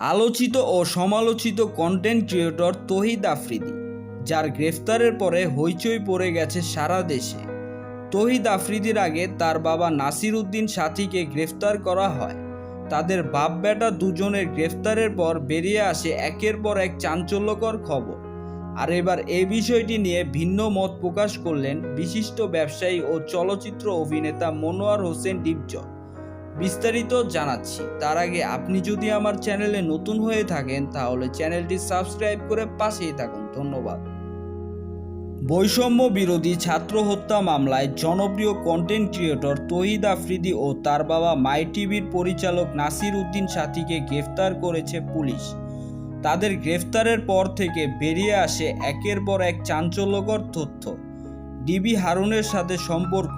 আলোচিত ও সমালোচিত content creator তৌহিদ আফ্রিদি, যার গ্রেফতারের পরে হইচই পড়ে গেছে সারা দেশে। তৌহিদ আফ্রিদির আগে তার বাবা নাসির উদ্দিন সাথীকে গ্রেফতার করা হয়। তাদের বাপ বেটা দুজনের গ্রেফতারের পর বেরিয়ে আসে একের পর এক চাঞ্চল্যকর খবর। আর এবার এই বিষয়টি নিয়ে ভিন্ন মত প্রকাশ করলেন বিশিষ্ট ব্যবসায়ী ও চলচ্চিত্র অভিনেতা মনোয়ার হোসেন ডিপজল। বিস্তারিত জানাচ্ছি, তার আগে আপনি যদি আমার চ্যানেলে নতুন হয়ে থাকেন তাহলে চ্যানেলটি সাবস্ক্রাইব করে পাশেই থাকুন। ধন্যবাদ। বৈষম্য বিরোধী ছাত্র হত্যা মামলায় জনপ্রিয় কন্টেন্ট ক্রিয়েটর তৌহিদ আফ্রিদি ও তার বাবা মাই টিভির পরিচালক নাসির উদ্দিন সাথীকে গ্রেফতার করেছে পুলিশ। তাদের গ্রেফতারের পর থেকে বেরিয়ে আসে একের পর এক চাঞ্চল্যকর তথ্য। ডিবি হারুনের সাথে সম্পর্ক,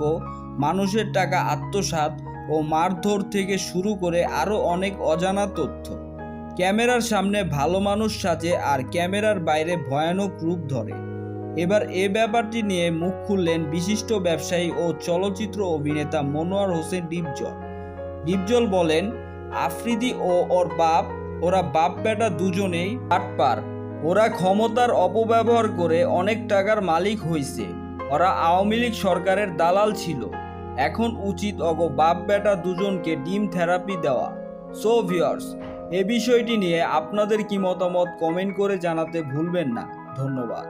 মানুষের টাকা আত্মসাৎ ও মারধর থেকে শুরু করে আরও অনেক অজানা তথ্য। ক্যামেরার সামনে ভালো মানুষ সাজে আর ক্যামেরার বাইরে ভয়ানক রূপ ধরে। এবার এ ব্যাপারটি নিয়ে মুখ খুললেন বিশিষ্ট ব্যবসায়ী ও চলচ্চিত্র অভিনেতা মনোয়ার হোসেন ডিপজল। ডিপজল বলেন, আফ্রিদি ও ওর বাপ, ওরা বাপ বেটা দুজনেই বাটপার। ওরা ক্ষমতার অপব্যবহার করে অনেক টাকার মালিক হইছে। ওরা আওয়ামী লীগ সরকারের দালাল ছিল। এখন উচিত বাপ বেটা দুজনকে ডিম থেরাপি দেওয়া। সো ভিউয়ার্স, এ বিষয়টি নিয়ে আপনাদের কি মতামত কমেন্ট করে জানাতে ভুলবেন না। ধন্যবাদ।